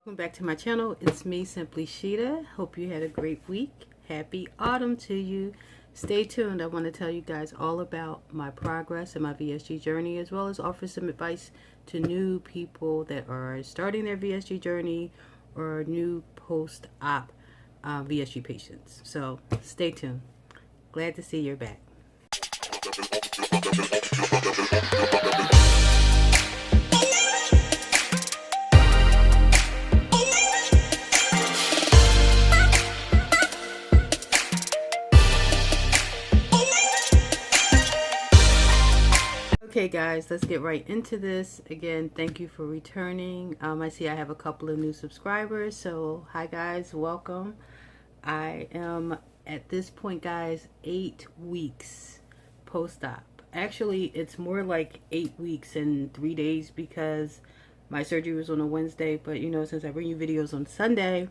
Welcome back to my channel. It's me, Simply Sheeta. Hope you had a great week. Happy autumn to you. Stay tuned. I want to tell you guys all about my progress and my VSG journey, as well as offer some advice to new people that are starting their VSG journey or new post-op VSG patients. So stay tuned. Glad to see you're back. Okay guys, let's get right into this. Again, thank you for returning. I see I have a couple of new subscribers, so hi guys, welcome. I am at this point, guys, 8 weeks post-op. Actually, it's more like 8 weeks and 3 days because my surgery was on a Wednesday, but you know, since I bring you videos on Sunday,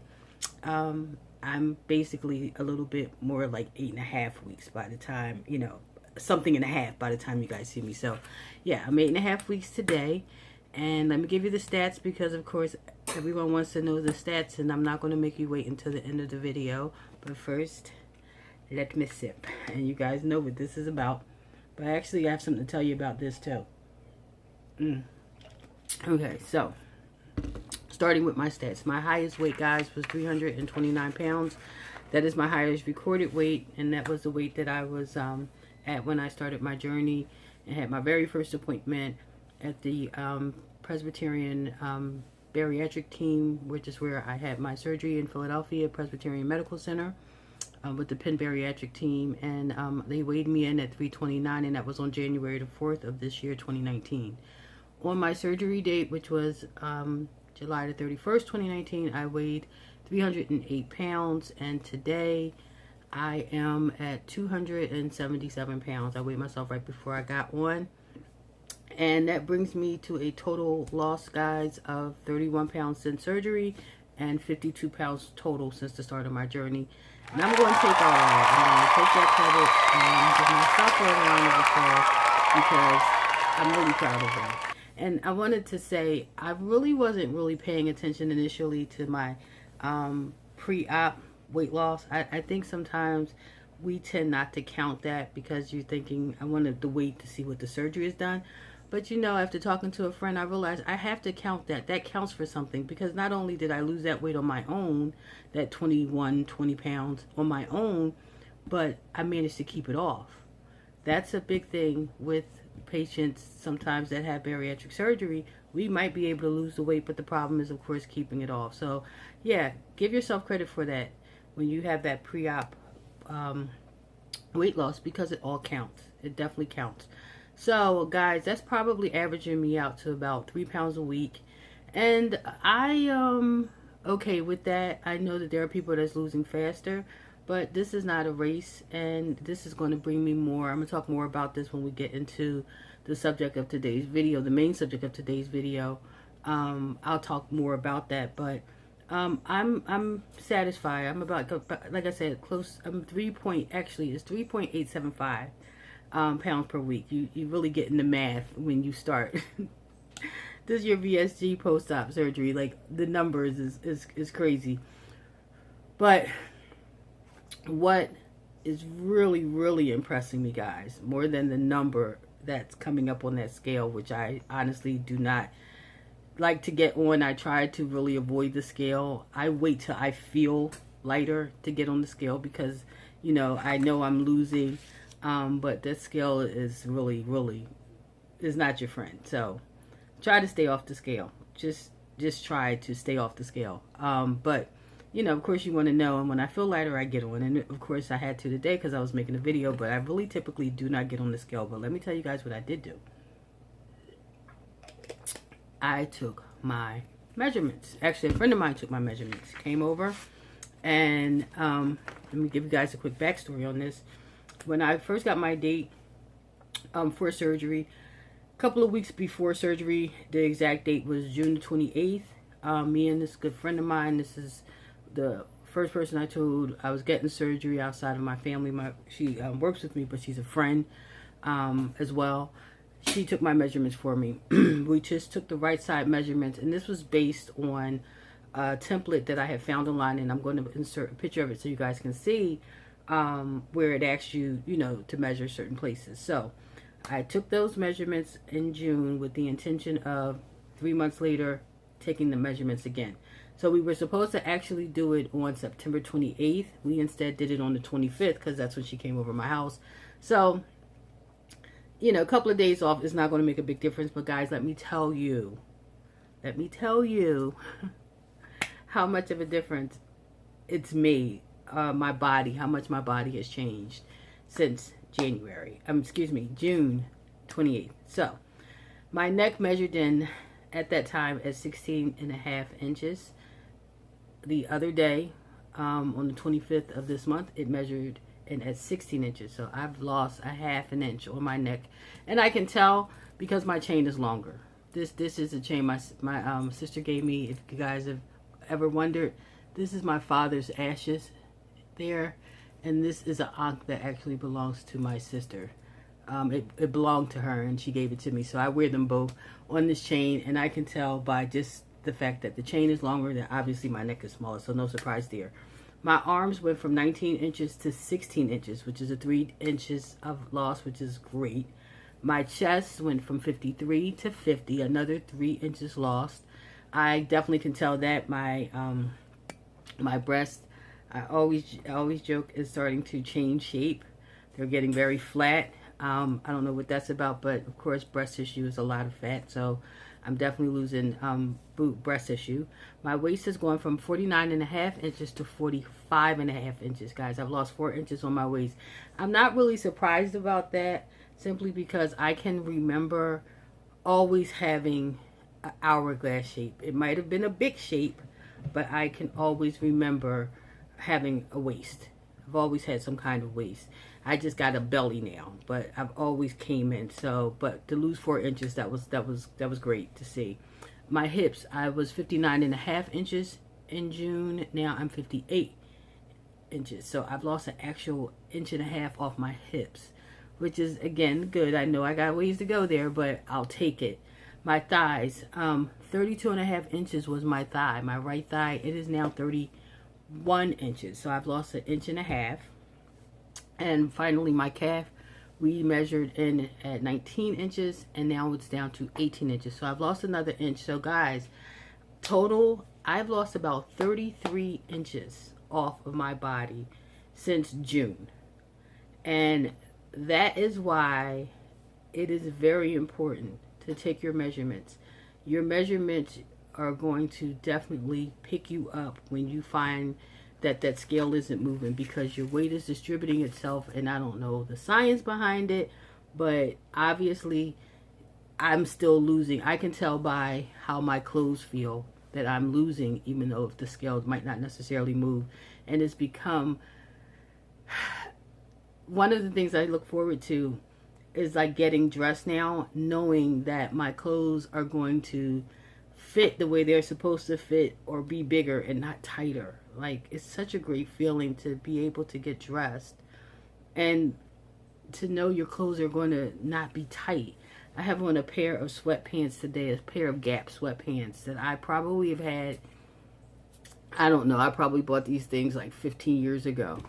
I'm basically a little bit more like 8.5 weeks by the time, you know, something and a half by the time you guys see me. So yeah, I'm 8.5 weeks today, and let me give you the stats because of course everyone wants to know the stats, and I'm not going to make you wait until the end of the video. But first, let me sip, and you guys know what this is about. But actually I have something to tell you about this too. Okay, so starting with my stats, my highest weight, guys, was 329 pounds. That is my highest recorded weight, and that was the weight that I was at when I started my journey and had my very first appointment at the Presbyterian bariatric team, which is where I had my surgery in Philadelphia, Presbyterian Medical Center, with the Penn bariatric team. And they weighed me in at 329, and that was on January the 4th of this year, 2019. On my surgery date, which was July the 31st, 2019, I weighed 308 pounds, and today I am at 277 pounds. I weighed myself right before I got on. And that brings me to a total loss, guys, of 31 pounds since surgery and 52 pounds total since the start of my journey. And I'm going to take all of that. I'm going to take that credit and give myself a round of applause because I'm really proud of that. And I wanted to say, I really wasn't really paying attention initially to my pre-op weight loss. I think sometimes we tend not to count that because you're thinking, I wanted to wait to see what the surgery is done. But you know, after talking to a friend, I realized I have to count that. That counts for something, because not only did I lose that weight on my own, that 20 pounds on my own, but I managed to keep it off. That's a big thing with patients sometimes that have bariatric surgery. We might be able to lose the weight, but the problem is, of course, keeping it off. So yeah, give yourself credit for that when you have that pre-op weight loss, because it all counts. It definitely counts. So guys, that's probably averaging me out to about 3 pounds a week, and I okay with that. I know that there are people that's losing faster, but this is not a race, and this is going to bring me more. I'm going to talk more about this when we get into the subject of today's video, the main subject of today's video. I'll talk more about that, but I'm satisfied. I'm about, like I said, close. I'm it's 3.875 pounds per week. You really get in the math when you start. This is your VSG post-op surgery. Like, the numbers is crazy. But what is really impressing me, guys, more than the number that's coming up on that scale, which I honestly do not like to get on. I try to really avoid the scale. I wait till I feel lighter to get on the scale because, you know I'm losing, but that scale is really is not your friend. So try to stay off the scale. Just try to stay off the scale. But you know, of course, you want to know, and when I feel lighter, I get on. And of course I had to today because I was making a video, but I really typically do not get on the scale. But let me tell you guys what I did do. I took my measurements. Actually, a friend of mine took my measurements. Came over, and let me give you guys a quick backstory on this. When I first got my date for surgery, a couple of weeks before surgery, the exact date was June the 28th. Me and this good friend of mine, this is the first person I told I was getting surgery outside of my family. She works with me, but she's a friend as well. She took my measurements for me. We just took the right side measurements, and this was based on template that I have found online, and I'm going to insert a picture of it so you guys can see where it asks you, to measure certain places. So I took those measurements in June with the intention of 3 months later taking the measurements again. So we were supposed to actually do it on September 28th. We instead did it on the 25th because that's when she came over my house. So, a couple of days off is not going to make a big difference. But guys, let me tell you how much of a difference it's made. My body, how much my body has changed since June 28th. So my neck measured in at that time at 16.5 inches. The other day, on the 25th of this month, it measured in at 16 inches. So I've lost a half an inch on my neck, and I can tell because my chain is longer. This is a chain my sister gave me. If you guys have ever wondered, this is my father's ashes there, and this is an ankh that actually belongs to my sister. It belonged to her, and she gave it to me. So I wear them both on this chain, and I can tell by just the fact that the chain is longer that obviously my neck is smaller, so no surprise there. My arms went from 19 inches to 16 inches, which is a 3 inches of loss, which is great. My chest went from 53 to 50, another 3 inches lost. I definitely can tell that my breast, I always joke, is starting to change shape. They're getting very flat. I don't know what that's about, but of course breast tissue is a lot of fat, so I'm definitely losing breast tissue. My waist is going from 49.5 inches to 45.5 inches, guys. I've lost 4 inches on my waist. I'm not really surprised about that, simply because I can remember always having an hourglass shape. It might have been a big shape, but I can always remember having a waist. I've always had some kind of waist. I just got a belly now, but I've always came in. So, but to lose 4 inches, that was great to see. My hips, I was 59.5 inches in June. Now I'm 58 inches. So I've lost an actual 1.5 inches off my hips, which is again good. I know I got ways to go there, but I'll take it. My thighs, 32.5 inches was my thigh. My right thigh, it is now 31 inches. So I've lost 1.5 inches. And finally, my calf, we measured in at 19 inches, and now it's down to 18 inches. So I've lost another inch. So guys, total, I've lost about 33 inches off of my body since June. And that is why it is very important to take your measurements. Your measurements are going to definitely pick you up when you find that scale isn't moving, because your weight is distributing itself, and I don't know the science behind it, but obviously I'm still losing. I can tell by how my clothes feel that I'm losing, even though if the scale might not necessarily move. And it's become one of the things I look forward to is like getting dressed now, knowing that my clothes are going to fit the way they're supposed to fit, or be bigger and not tighter. Like, it's such a great feeling to be able to get dressed and to know your clothes are going to not be tight. I have on a pair of sweatpants today, a pair of Gap sweatpants that I probably have had, I don't know, I probably bought these things like 15 years ago.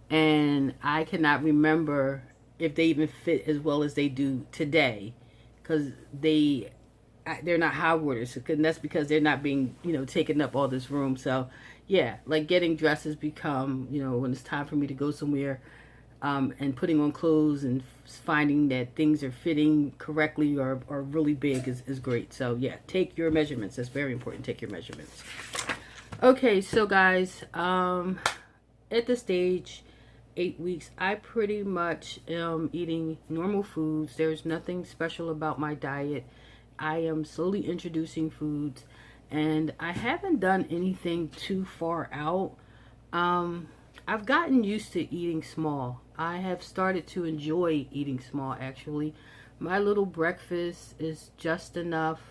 And I cannot remember if they even fit as well as they do today, because they're not high waters, and that's because they're not being, taking up all this room. So yeah, like getting dressed has become, when it's time for me to go somewhere, and putting on clothes and finding that things are fitting correctly or really big is great. So yeah, take your measurements. That's very important. Take your measurements. Okay, so guys, at the stage 8 weeks, I pretty much am eating normal foods. There's nothing special about my diet. I am slowly introducing foods, and I haven't done anything too far out. I've gotten used to eating small. I have started to enjoy eating small, actually. My little breakfast is just enough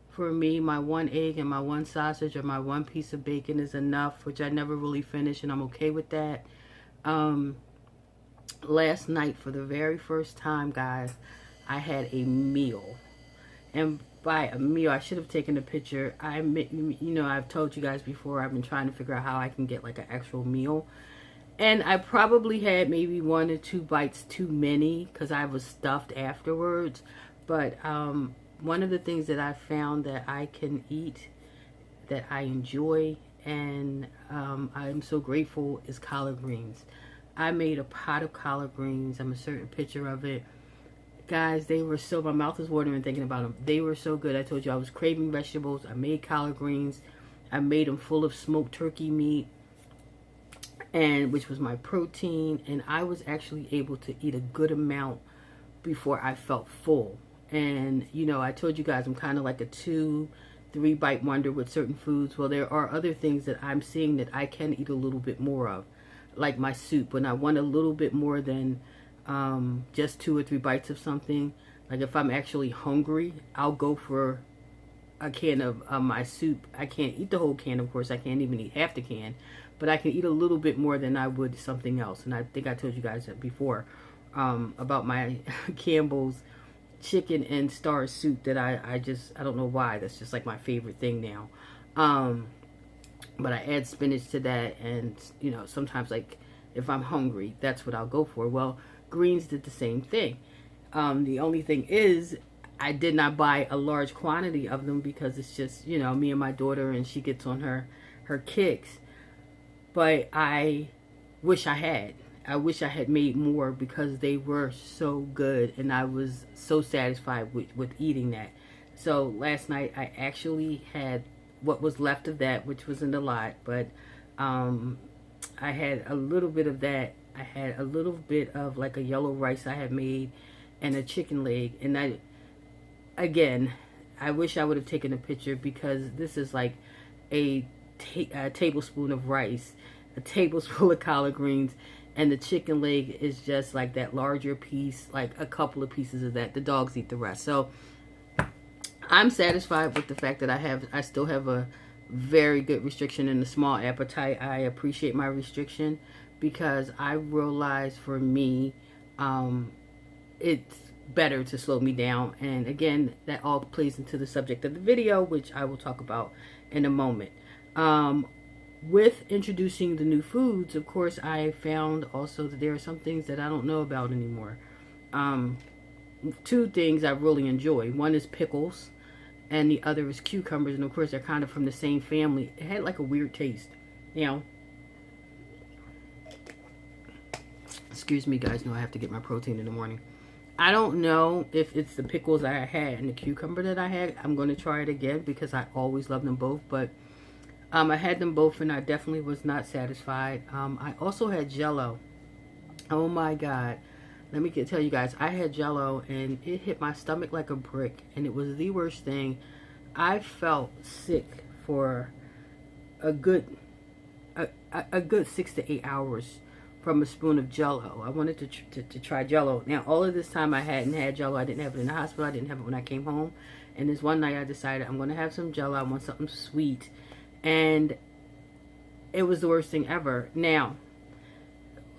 for me. My 1 egg and my 1 sausage or my 1 piece of bacon is enough, which I never really finish, and I'm okay with that. Last night, for the very first time, guys, I had a meal. And buy a meal. I should have taken a picture. I've told you guys before, I've been trying to figure out how I can get like an actual meal. And I probably had maybe 1 or 2 bites too many because I was stuffed afterwards. But one of the things that I found that I can eat that I enjoy and I'm so grateful is collard greens. I made a pot of collard greens. I'm a certain picture of it. Guys, they were so, my mouth is watering thinking about them. They were so good. I told you I was craving vegetables. I made collard greens. I made them full of smoked turkey meat, and which was my protein. And I was actually able to eat a good amount before I felt full. And, you know, I told you guys I'm kind of like a 2-3 bite wonder with certain foods. Well, there are other things that I'm seeing that I can eat a little bit more of. Like my soup. When I want a little bit more than just 2 or 3 bites of something, like if I'm actually hungry, I'll go for a can of my soup. I can't eat the whole can, of course. I can't even eat half the can, but I can eat a little bit more than I would something else. And I think I told you guys that before about my Campbell's chicken and star soup that I don't know why, that's just like my favorite thing now. But I add spinach to that, and you know, sometimes like if I'm hungry, that's what I'll go for. Well, greens did the same thing. The only thing is I did not buy a large quantity of them because it's just, you know, me and my daughter, and she gets on her kicks. But I wish I had. I wish I had made more because they were so good, and I was so satisfied with eating that. So last night I actually had what was left of that, which wasn't a lot, but I had a little bit of that. I had a little bit of like a yellow rice I had made and a chicken leg. And I wish I would have taken a picture because this is like a tablespoon of rice, a tablespoon of collard greens, and the chicken leg is just like that larger piece, like a couple of pieces of that. The dogs eat the rest. So I'm satisfied with the fact that I still have a very good restriction and a small appetite. I appreciate my restriction because I realize for me, it's better to slow me down. And again, that all plays into the subject of the video, which I will talk about in a moment. With introducing the new foods, of course, I found also that there are some things that I don't know about anymore. 2 things I really enjoy. One is pickles, and the other is cucumbers. And of course, they're kind of from the same family. It had like a weird taste. You know, excuse me, guys. No, I have to get my protein in the morning. I don't know if it's the pickles I had and the cucumber that I had. I'm going to try it again because I always love them both. But I had them both and I definitely was not satisfied. I also had Jell-O. Oh my God. Let me tell you guys, I had Jell-O and it hit my stomach like a brick. And it was the worst thing. I felt sick for a good 6 to 8 hours from a spoon of Jell-O. I wanted to try Jell-O. Now, all of this time I hadn't had Jell-O. I didn't have it in the hospital. I didn't have it when I came home. And this one night I decided I'm going to have some Jell-O. I want something sweet. And it was the worst thing ever. Now,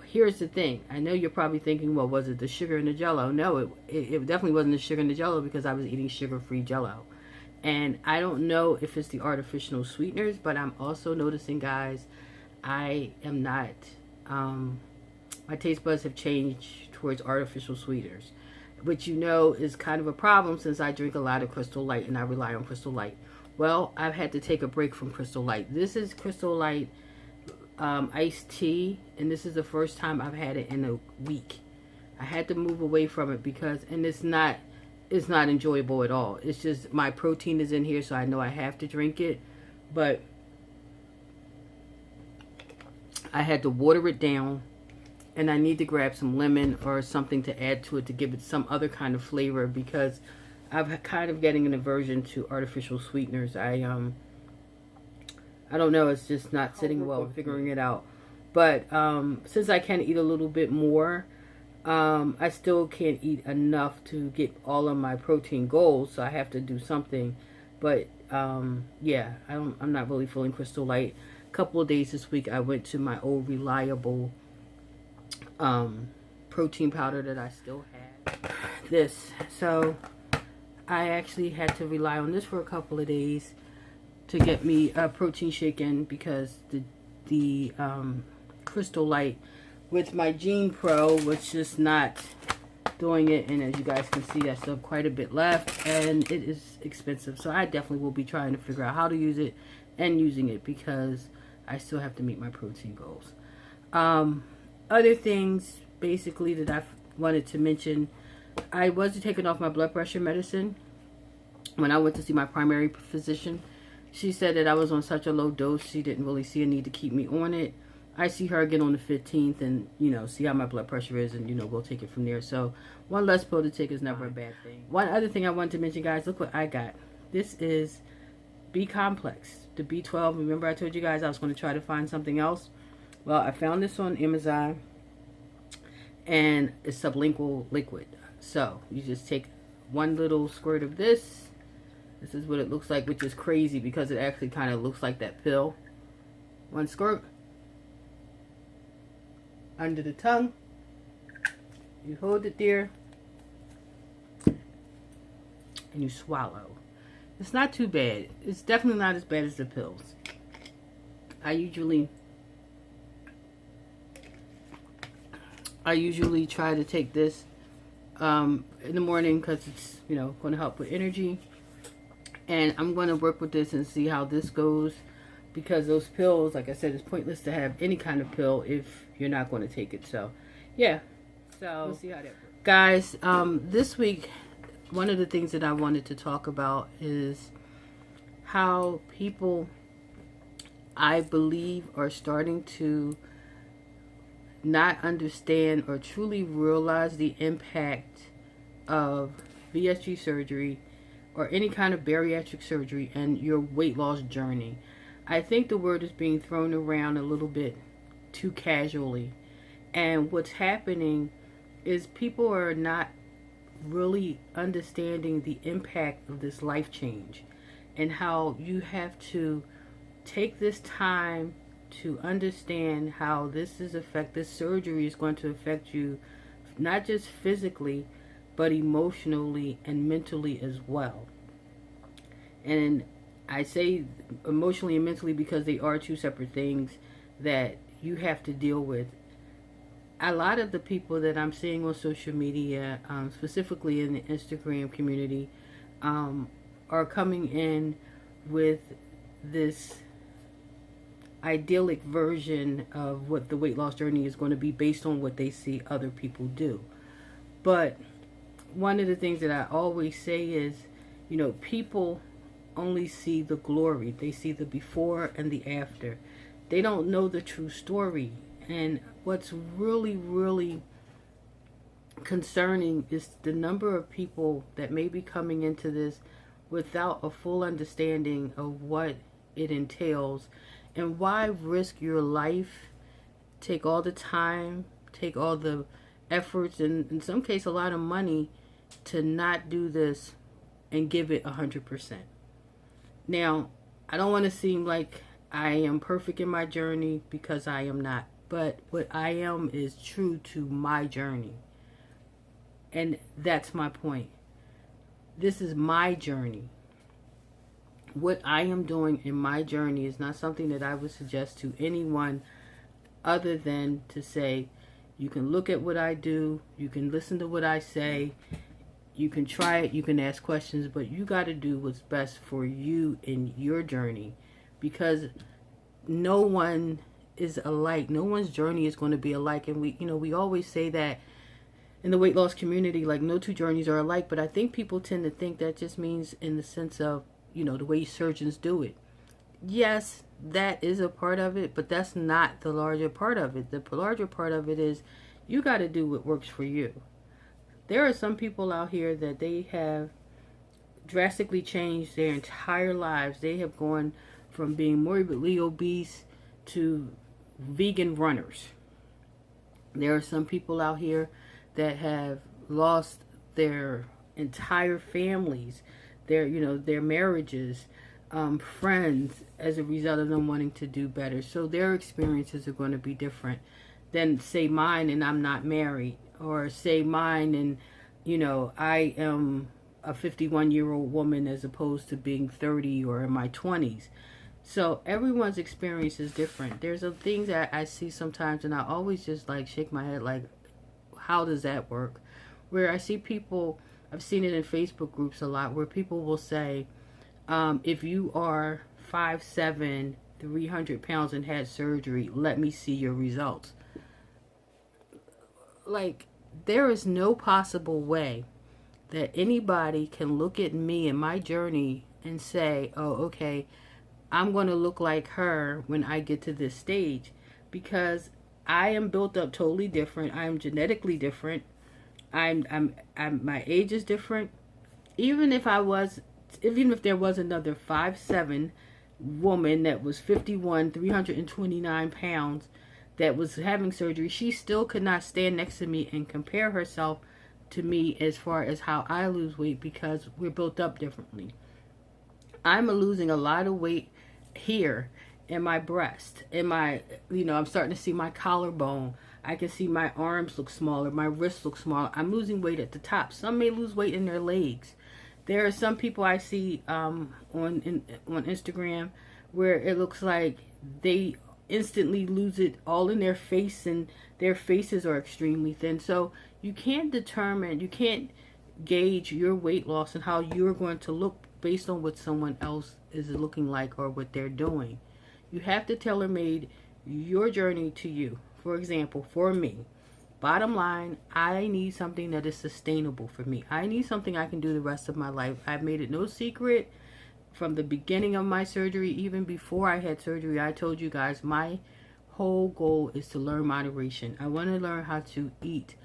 here's the thing. I know you're probably thinking, well, was it the sugar in the Jell-O? No, it definitely wasn't the sugar in the Jell-O because I was eating sugar-free Jell-O. And I don't know if it's the artificial sweeteners, but I'm also noticing, guys, I am not, my taste buds have changed towards artificial sweeteners, which you know is kind of a problem since I drink a lot of Crystal Light and I rely on Crystal Light. Well, I've had to take a break from Crystal Light. This is Crystal Light iced tea, and this is the first time I've had it in a week. I had to move away from it because, and it's not enjoyable at all. It's just my protein is in here, so I know I have to drink it, but I had to water it down, and I need to grab some lemon or something to add to it to give it some other kind of flavor because I'm kind of getting an aversion to artificial sweeteners. I don't know, it's just not sitting well, figuring it out. But since I can eat a little bit more, I still can't eat enough to get all of my protein goals, so I have to do something. But yeah, I'm not really feeling Crystal Light. A couple of days this week, I went to my old reliable protein powder that I still had. So I actually had to rely on this for a couple of days to get me a protein shake in, because the Crystal Light with my Gene Pro was just not doing it. And as you guys can see, I still have quite a bit left, and it is expensive. So I definitely will be trying to figure out how to use it and using it, because I still have to meet my protein goals. Other things basically that I wanted to mention, I was taking off my blood pressure medicine when I went to see my primary physician. She said that I was on such a low dose, she didn't really see a need to keep me on it. I see her again on the 15th and, see how my blood pressure is, and, we'll take it from there. So one less pill to take is never a bad thing. One other thing I wanted to mention, guys, look what I got. This is B complex, the B12. Remember I told you guys I was going to try to find something else? Well, I found this on Amazon, and it's sublingual liquid. So you just take one little squirt of this. This is what it looks like, which is crazy because it actually kind of looks like that pill. One squirt under the tongue. You hold it there and you swallow. It's not too bad. It's definitely not as bad as the pills. I usually try to take this in the morning because it's, going to help with energy. And I'm going to work with this and see how this goes, because those pills, like I said, it's pointless to have any kind of pill if you're not going to take it. So, yeah. So, we'll see how that works. Guys, this week, one of the things that I wanted to talk about is how people, I believe, are starting to not understand or truly realize the impact of VSG surgery or any kind of bariatric surgery and your weight loss journey. I think the word is being thrown around a little bit too casually. And what's happening is people are not really understanding the impact of this life change and how you have to take this time to understand how this surgery is going to affect you, not just physically, but emotionally and mentally as well. And I say emotionally and mentally because they are two separate things that you have to deal with. A lot of the people that I'm seeing on social media, specifically in the Instagram community, are coming in with this idyllic version of what the weight loss journey is going to be based on what they see other people do. But one of the things that I always say is, people only see the glory. They see the before and the after. They don't know the true story. And what's really, really concerning is the number of people that may be coming into this without a full understanding of what it entails. And why risk your life, take all the time, take all the efforts, and in some case a lot of money to not do this and give it 100%. Now, I don't want to seem like I am perfect in my journey, because I am not. But what I am is true to my journey. And that's my point. This is my journey. What I am doing in my journey is not something that I would suggest to anyone other than to say, you can look at what I do, you can listen to what I say, you can try it, you can ask questions, but you got to do what's best for you in your journey, because no one is alike. No one's journey is going to be alike. And we always say that in the weight loss community, like no two journeys are alike, but I think people tend to think that just means in the sense of, the way surgeons do it. Yes, that is a part of it, but that's not the larger part of it. The larger part of it is you got to do what works for you. There are some people out here that they have drastically changed their entire lives. They have gone from being morbidly obese to vegan runners. There are some people out here that have lost their entire families, their marriages, friends, as a result of them wanting to do better. So their experiences are going to be different than, say, mine and I'm not married, or say mine and I am a 51-year-old woman as opposed to being 30 or in my 20s. So everyone's experience is different. There's a things that I see sometimes, and I always just like shake my head like, how does that work? Where I see people, I've seen it in Facebook groups a lot, where people will say, if you are 5'7", 300 pounds and had surgery, let me see your results. Like, there is no possible way that anybody can look at me and my journey and say, oh, okay, I'm going to look like her when I get to this stage, because I am built up totally different. I am genetically different. I'm my age is different. Even if there was another 5'7" woman that was 51, 329 pounds that was having surgery, she still could not stand next to me and compare herself to me as far as how I lose weight, because we're built up differently. I'm losing a lot of weight here in my breast, in my, I'm starting to see my collarbone. I can see my arms look smaller, my wrists look smaller. I'm losing weight at the top. Some may lose weight in their legs. There are some people I see on Instagram where it looks like they instantly lose it all in their face, and their faces are extremely thin. So you can't gauge your weight loss and how you're going to look based on what someone else is looking like or what they're doing. You have to tailor-made your journey to you. For example, for me, bottom line, I need something that is sustainable for me. I need something I can do the rest of my life. I've made it no secret from the beginning of my surgery, even before I had surgery. I told you guys my whole goal is to learn moderation. I want to learn how to eat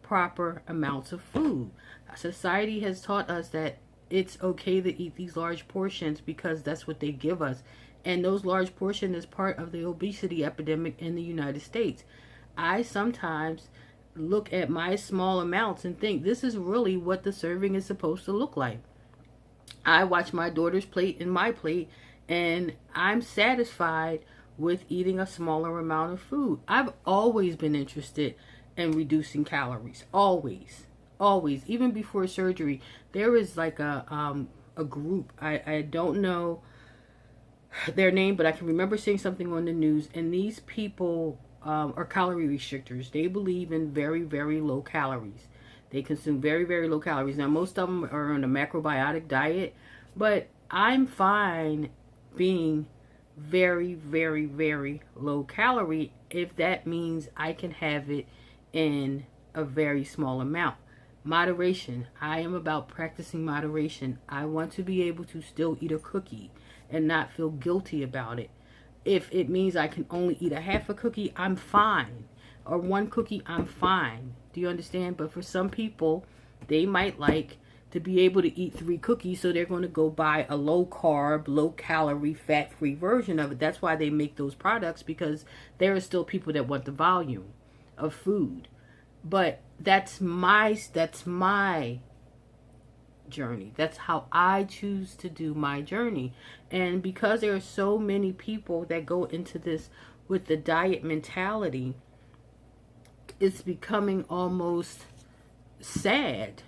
proper amounts of food. Society has taught us that it's okay to eat these large portions because that's what they give us. And those large portions is part of the obesity epidemic in the United States. I sometimes look at my small amounts and think this is really what the serving is supposed to look like. I watch my daughter's plate and my plate, and I'm satisfied with eating a smaller amount of food. I've always been interested in reducing calories. Always. Even before surgery. There is like a group. I don't know their name, but I can remember seeing something on the news, and these people are calorie restrictors. They believe in very, very low calories. They consume very, very low calories. Now, most of them are on a macrobiotic diet, but I'm fine being very, very, very low calorie if that means I can have it in a very small amount. Moderation. I am about practicing moderation. I want to be able to still eat a cookie and not feel guilty about it. If it means I can only eat a half a cookie, I'm fine. Or one cookie, I'm fine. Do you understand? But for some people, they might like to be able to eat 3 cookies, so they're going to go buy a low carb, low calorie, fat free version of it. That's why they make those products, because there are still people that want the volume of food. But that's my journey. That's how I choose to do my journey. And because there are so many people that go into this with the diet mentality, it's becoming almost sad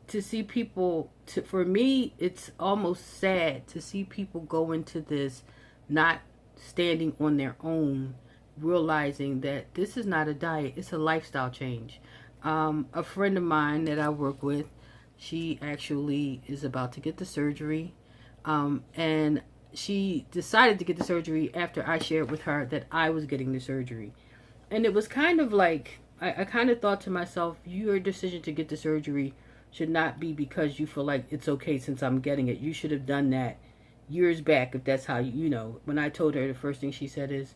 to see people, for me, it's almost sad to see people go into this not standing on their own, realizing that this is not a diet, it's a lifestyle change. A friend of mine that I work with, she actually is about to get the surgery, and she decided to get the surgery after I shared with her that I was getting the surgery. And it was kind of like, I kind of thought to myself, your decision to get the surgery should not be because you feel like it's okay since I'm getting it. You should have done that years back if that's how when I told her, the first thing she said is,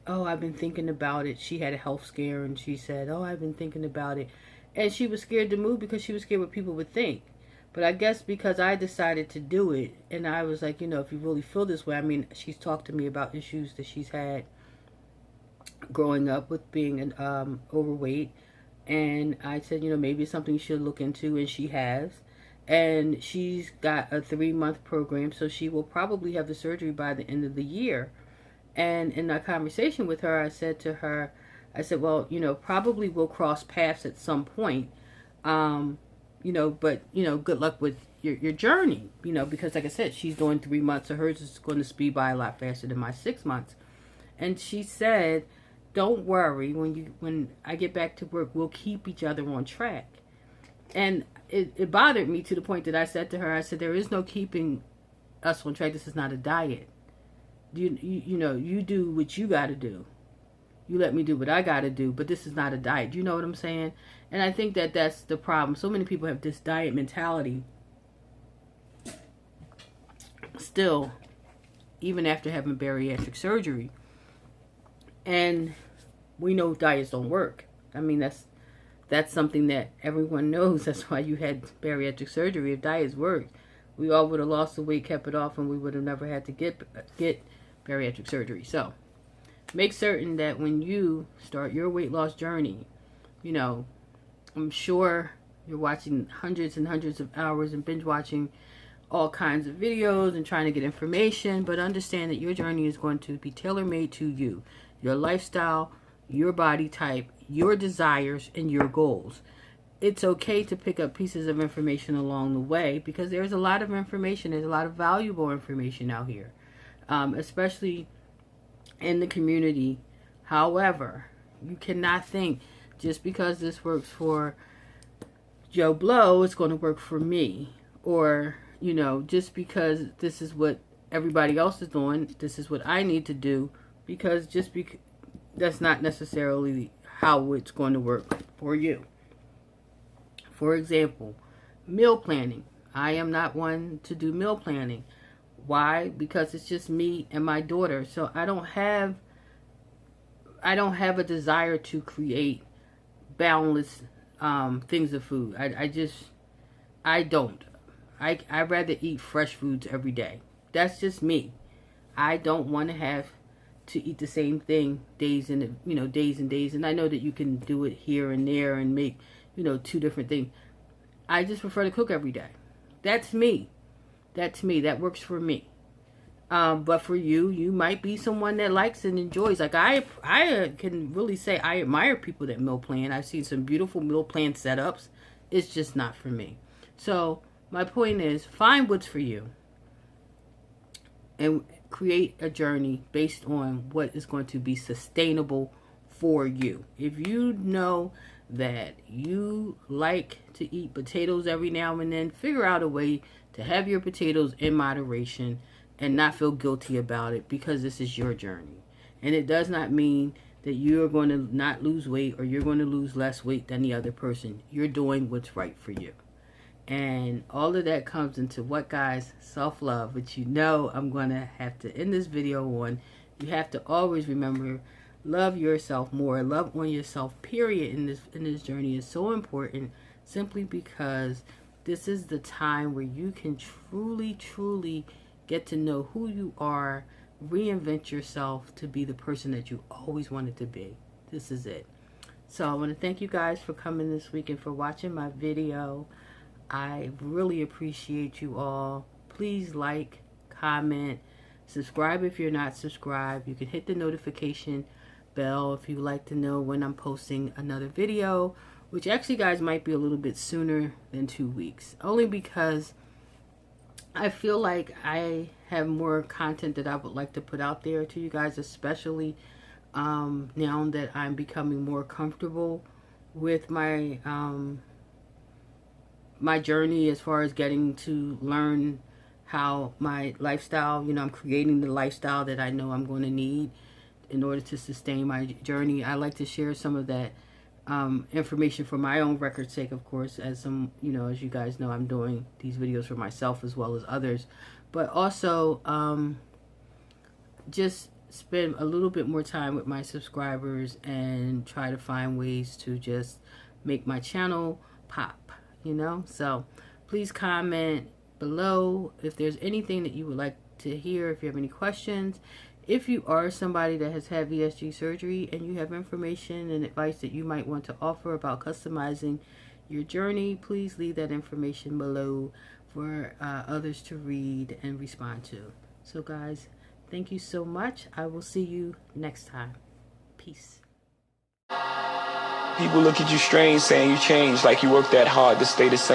oh, I've been thinking about it. She had a health scare, and she said, oh, I've been thinking about it. And she was scared to move because she was scared what people would think. But I guess because I decided to do it, and I was like, if you really feel this way, I mean, she's talked to me about issues that she's had growing up with being overweight. And I said, maybe it's something you should look into, and she has. And she's got a 3-month program, so she will probably have the surgery by the end of the year. And in that conversation with her, I said to her, well, probably we'll cross paths at some point. but, good luck with your journey, because like I said, she's doing 3 months, so hers is going to speed by a lot faster than my 6 months. And she said, don't worry, when I get back to work, we'll keep each other on track. And it bothered me to the point that I said to her, I said, there is no keeping us on track. This is not a diet. You do what you got to do. You let me do what I got to do, but this is not a diet. You know what I'm saying? And I think that that's the problem. So many people have this diet mentality still, even after having bariatric surgery. And we know diets don't work. I mean, that's something that everyone knows. That's why you had bariatric surgery. If diets worked, we all would have lost the weight, kept it off, and we would have never had to get bariatric surgery. So make certain that when you start your weight loss journey, I'm sure you're watching hundreds and hundreds of hours and binge watching all kinds of videos and trying to get information, but understand that your journey is going to be tailor-made to you, your lifestyle, your body type, your desires, and your goals. It's okay to pick up pieces of information along the way, because there's a lot of information. There's a lot of valuable information out here, especially in the community. However, you cannot think just because this works for Joe Blow, it's going to work for me. Or, just because this is what everybody else is doing, this is what I need to do, because that's not necessarily how it's going to work for you. For example, meal planning. I am not one to do meal planning. Why? Because it's just me and my daughter. So I don't have a desire to create boundless things of food. I don't. I'd rather eat fresh foods every day. That's just me. I don't want to have to eat the same thing days and days. And I know that you can do it here and there and make, 2 different things. I just prefer to cook every day. That's me. That works for me. But for you, you might be someone that likes and enjoys. Like I can really say I admire people that meal plan. I've seen some beautiful meal plan setups. It's just not for me. So my point is, find what's for you and create a journey based on what is going to be sustainable for you. If you know that you like to eat potatoes every now and then, figure out a way to have your potatoes in moderation and not feel guilty about it, because this is your journey. And it does not mean that you're going to not lose weight or you're going to lose less weight than the other person. You're doing what's right for you. And all of that comes into what, guys? Self-love, which I'm going to have to end this video on. You have to always remember, love yourself more. Love on yourself, period, in this journey is so important, simply because this is the time where you can truly get to know who you are, reinvent yourself to be the person that you always wanted to be. This is it. So I want to thank you guys for coming this week and for watching my video. I really appreciate you all. Please like, comment, subscribe if you're not subscribed. You can hit the notification bell if you like to know when I'm posting another video, which actually, guys, might be a little bit sooner than 2 weeks, only because I feel like I have more content that I would like to put out there to you guys, especially now that I'm becoming more comfortable with my my journey as far as getting to learn how my lifestyle, I'm creating the lifestyle that I know I'm going to need in order to sustain my journey. I like to share some of that information for my own record's sake, of course, as as you guys know, I'm doing these videos for myself as well as others, but also just spend a little bit more time with my subscribers and try to find ways to just make my channel pop, so please comment below if there's anything that you would like to hear, if you have any questions. If you are somebody that has had VSG surgery and you have information and advice that you might want to offer about customizing your journey, please leave that information below for others to read and respond to. So guys, thank you so much. I will see you next time. Peace. People look at you strange saying you changed, like you worked that hard to stay the same.